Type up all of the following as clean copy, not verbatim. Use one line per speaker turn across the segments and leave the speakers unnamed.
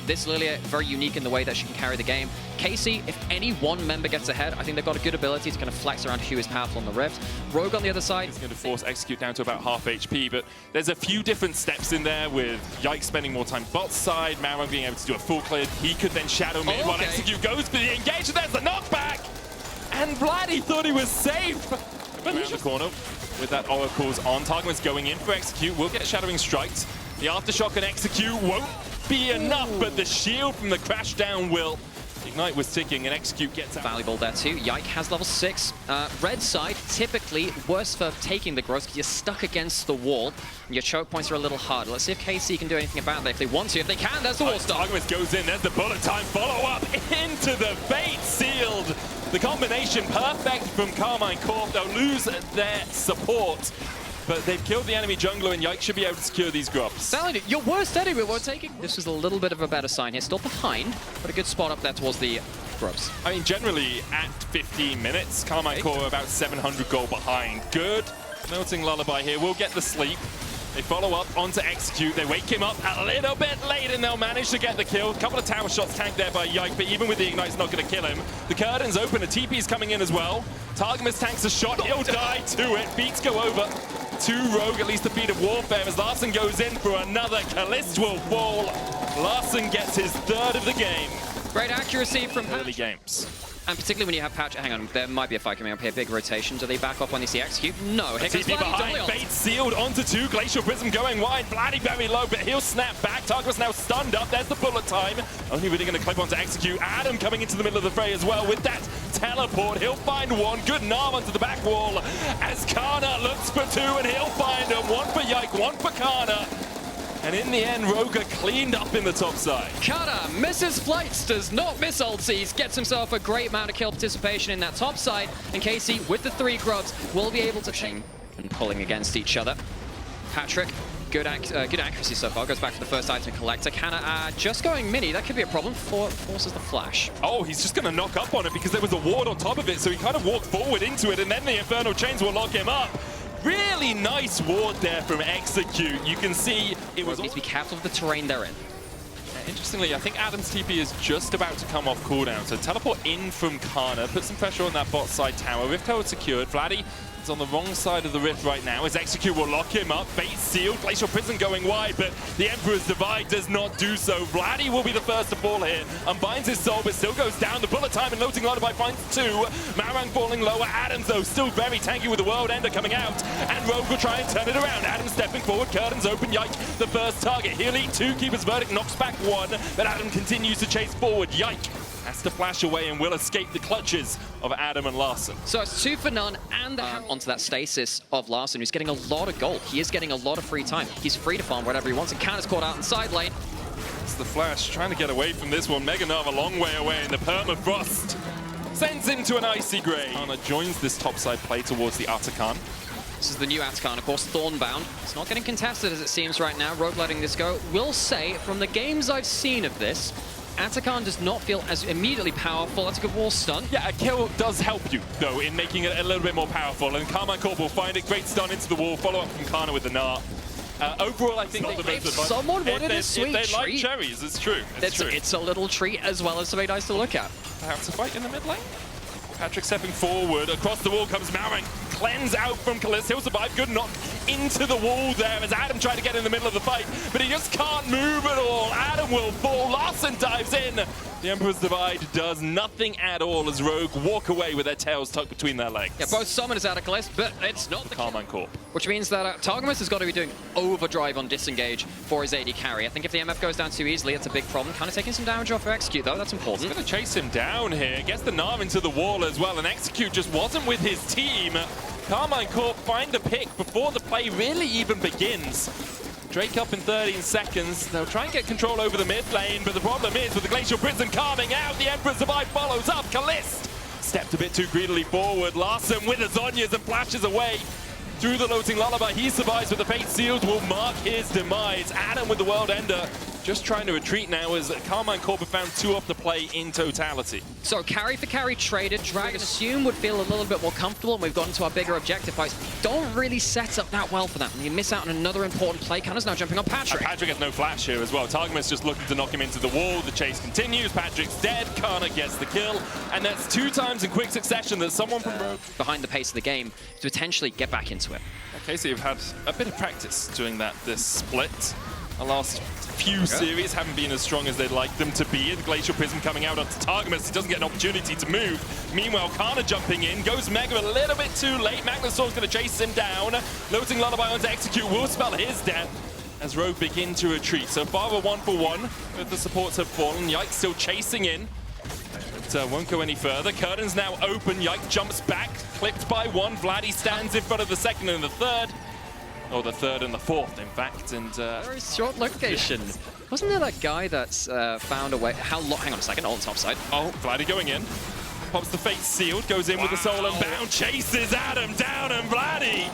this Lillia very unique in the way that she can carry the game. Casey, if any one member gets ahead, I think they've got a good ability to kind of flex around who is powerful on the Rift. Rogue on the other side.
He's going to force Execute down to about half HP, but there's a few different steps in there with Yike spending more time bot side, Malrang being able to do a full clear. He could then shadow mid while Execute goes for the engage, and there's the knockback! And Vladi thought he was safe! But around the corner with that Oracle's on. Targamas going in for Execute, will get Shadowing Striked. The Aftershock and Execute won't be enough, but the shield from the crash down will. Ignite was ticking and Execute gets out.
Valuable there too. Yike has level 6. Red side, typically worse for taking the growth because you're stuck against the wall. And your choke points are a little hard. Let's see if KC can do anything about that. If they want to, if they can, there's the wall stop.
Targamas goes in, there's the bullet time follow-up into the bait sealed. The combination perfect from Carmine Corp. They'll lose their support. But they've killed the enemy jungler, and Yike should be able to secure these grubs.
Sally, your worst enemy we're taking. This is a little bit of a better sign here. Still behind, but a good spot up there towards the grubs.
I mean, generally, at 15 minutes, Carmine Corp are about 700 gold behind. Good. Melting Lullaby here. We'll get the sleep. They follow up onto Execute. They wake him up a little bit late, and they'll manage to get the kill. A couple of tower shots tanked there by Yike, but even with the Ignite, it's not going to kill him. The curtain's open. A TP's coming in as well. Targamas tanks a shot. He'll die to it. Beats go over to Rogue, at least a beat of Warfare, as Larssen goes in for another. Caliste will fall. Larssen gets his third of the game.
Great accuracy from
early games.
And particularly when you have Patrik, hang on, there might be a fight coming up here, big rotation. Do they back up when they see Execute? No. Here comes
TP behind, bait sealed onto 2, Glacial Prism going wide, Vladi very low, but he'll snap back. Targamas now stunned up, there's the bullet time. Only really going to clip onto Execute. Adam coming into the middle of the fray as well with that teleport. He'll find one, good Gnar onto the back wall as Canna looks for 2 and he'll find him. One for Yike, one for Canna. And in the end, Rogue cleaned up in the top side.
Canna misses flights, does not miss ultis, gets himself a great amount of kill participation in that top side. And Casey, with the 3 grubs, will be able to pushing and pulling against each other. Patrik, good accuracy so far, goes back to the first item collector. Canna just going mini, that could be a problem, forces the flash.
Oh, he's just going to knock up on it because there was a ward on top of it, so he kind of walked forward into it, and then the Infernal Chains will lock him up. Really nice ward there from Execute. You can see it was...
Need to be careful of the terrain they're in.
Interestingly, I think Adam's TP is just about to come off cooldown. So teleport in from Canna, put some pressure on that bot side tower. Rift Herald secured. Vladi is on the wrong side of the Rift right now as Execute will lock him up. Bait sealed. Glacial Prison going wide, but the Emperor's Divide does not do so. Vladi will be the first to fall here. Unbinds his soul, but still goes down. The bullet time and Loading Lullaby finds 2. Malrang falling lower. Adams, though, still very tanky with the World Ender coming out. And Rogue will try and turn it around. Adam stepping forward. Curtains open. Yike, the first target. He'll eat 2. Keeper's Verdict knocks back 1. But Adam continues to chase forward. Yike has to flash away and will escape the clutches of Adam and Larssen.
So it's 2 for none, and onto that stasis of Larssen, who's getting a lot of gold. He is getting a lot of free time. He's free to farm whatever he wants, and Canna's caught out in side lane.
It's the flash, trying to get away from this one. Mega Gnar a long way away, and the Permafrost sends him to an icy grave. Canna joins this topside play towards the Aatrox.
This is the new Aatrox, of course, Thornbound. It's not getting contested as it seems right now. Rogue letting this go. Will say, from the games I've seen of this, Aatrox does not feel as immediately powerful. That's a good wall stun.
Yeah, a kill does help you, though, in making it a little bit more powerful. And Carmine Corp will find it. Great stun into the wall. Follow up from Canna with the Gnar. Overall, I think
if someone wanted a sweet treat,
they like cherries, it's true.
It's a little treat as well as something nice to look at.
Perhaps a fight in the mid lane. Patrik stepping forward. Across the wall comes Malrang. Cleanse out from Caliste. He'll survive. Good knock into the wall there as Adam tried to get in the middle of the fight, but he just can't move at all. Adam will fall. Larssen dives in. The Emperor's Divide does nothing at all as Rogue walk away with their tails tucked between their legs.
Yeah, both summoners out of Caliste, but it's not the
Carmine Corp.
Which means that Targamas has got to be doing overdrive on disengage for his AD carry. I think if the MF goes down too easily, it's a big problem. Kind of taking some damage off for Execute, though. That's important.
He's going to chase him down here. Gets the Gnar into the wall as well, and Execute just wasn't with his team. Carmine Corp find a pick before the play really even begins. Drake up in 13 seconds. They'll try and get control over the mid lane, but the problem is with the Glacial Prison calming out, the Emperor's Divide follows up. Caliste stepped a bit too greedily forward. Larssen with the Zhonya's and flashes away through the Loading Lullaby. He survives, but the Fate Sealed will mark his demise. Adam with the World Ender just trying to retreat now as Carmine Corp have found 2 off the play in totality.
So carry for carry traded. Dragon assume would feel a little bit more comfortable, and we've gotten to our bigger objective fights. Don't really set up that well for that. And you miss out on another important play. Canna's now jumping on Patrik.
Patrik has no flash here as well. Targamas just looking to knock him into the wall. The chase continues. Patrik's dead. Canna gets the kill. And that's 2 times in quick succession that someone from Rogue
behind the pace of the game to potentially get back into it.
Okay, so you've had a bit of practice doing that this split. The last few series haven't been as strong as they'd like them to be. The Glacial Prism coming out onto Targamas. He doesn't get an opportunity to move. Meanwhile, Canna jumping in. Goes Mega a little bit too late. Magnustorm's going to chase him down. Loading Lullaby onto Execute will spell his death as Rogue begin to retreat. So far, we're 1-for-1. But the supports have fallen. Yike still chasing in. But won't go any further. Curtain's now open. Yike jumps back. Clipped by 1. Vladi stands in front of the 2nd and the 3rd. Or the 3rd and the 4th, in fact, and
very short location. Wasn't there that guy that's found a way? How long? Hang on a second. On the top side.
Oh, Vladi going in. Pops the Fate Sealed, goes in with the Soul Unbound, chases Adam down, and Vladi.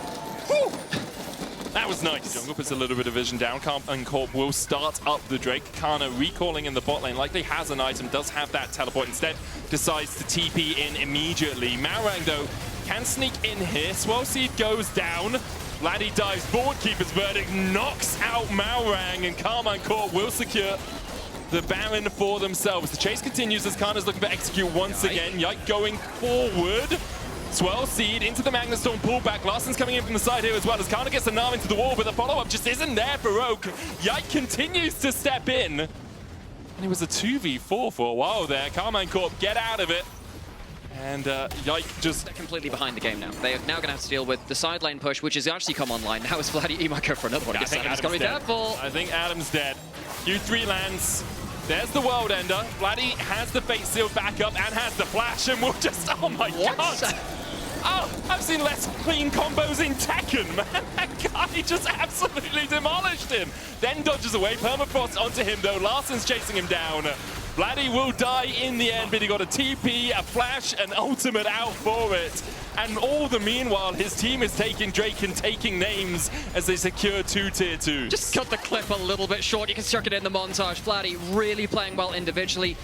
Whew. That was nice. Jungle puts a little bit of vision down. Carmine Corp will start up the Drake. Canna recalling in the bot lane, likely has an item, does have that teleport. Instead, decides to TP in immediately. Malrang, though, can sneak in here. Swell Seed goes down. Vladi dives forward, Keeper's Verdict knocks out Malrang, and Carmine Corp will secure the Baron for themselves. The chase continues as Canna's looking for Execute once again. Yike going forward. Swell Seed into the Magnustorm pullback. Larssen's coming in from the side here as well as Canna gets the Gnar into the wall, but the follow-up just isn't there for Rogue. Yike continues to step in. And it was a 2v4 for a while there. Carmine Corp get out of it. And Yike just
completely behind the game now. They are now going to have to deal with the side lane push, which has actually come online. Now is Vladi. He might go for another one.
I think Adam's
got to be
dead.
careful.
I think Adam's dead. Q3 lands. There's the World Ender. Vladi has the Fate Seal back up and has the flash, and we'll just, oh my god! Oh, I've seen less clean combos in Tekken, man. That guy just absolutely demolished him. Then dodges away. Permafrost onto him, though. Larsen's chasing him down. Vladi will die in the end, but he got a TP, a flash, an ultimate out for it. And all the meanwhile, his team is taking Drake and taking names as they secure 2 tier 2s.
Just cut the clip a little bit short. You can chuck it in the montage. Vladi really playing well individually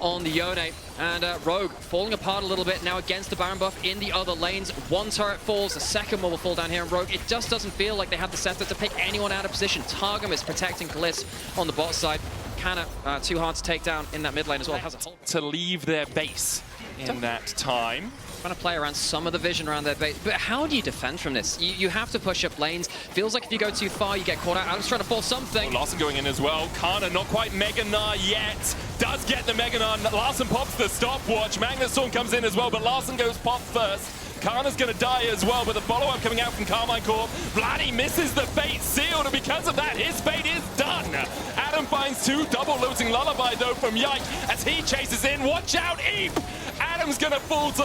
on the Yone, and Rogue falling apart a little bit now against the Baron buff in the other lanes. 1 turret falls, the 2nd one will fall down here, and Rogue, it just doesn't feel like they have the setup to pick anyone out of position. Targamas protecting Caliste on the bot side. Canna too hard to take down in that mid lane as well. Has a whole
to leave their base in that time.
Trying to play around some of the vision around their base, but how do you defend from this? You have to push up lanes. Feels like if you go too far, you get caught out. Adam's trying to force something.
Oh, Larssen going in as well. Canna not quite Mega Gnar yet. Does get the Mega Gnar. Larssen pops the stopwatch. Magnustorm comes in as well, but Larssen goes pop first. Canna's going to die as well, but the follow-up coming out from Carmine Corp. Vladi misses the Fate Sealed, and because of that, his fate is done. Adam finds 2, double losing Lullaby, though, from Yike as he chases in. Watch out, Eep! Adam's going to fall to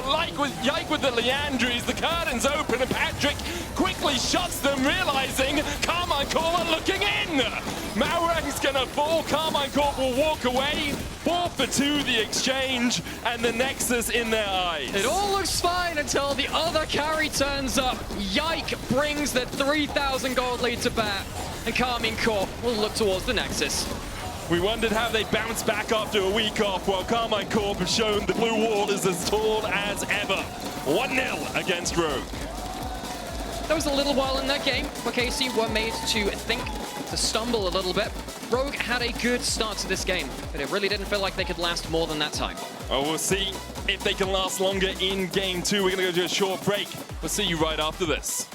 Yike with the Leandries. The curtain's open, and Patrik quickly shuts them, realizing Carmine Corp are looking in. Malrang's going to fall. Carmine Corp will walk away. 4 for 2 the exchange, and the Nexus in their eyes.
It all looks fine until the other carry turns up. Yike brings the 3,000 gold lead to bear, and Carmine Corp will look towards the Nexus.
We wondered how they bounced back after a week off, while Carmine Corp have shown the blue wall is as tall as ever. 1-0 against Rogue.
There was a little while in that game where KC were made to think, to stumble a little bit. Rogue had a good start to this game, but it really didn't feel like they could last more than that time.
Well, we'll see if they can last longer in Game 2. We're going to go to a short break. We'll see you right after this.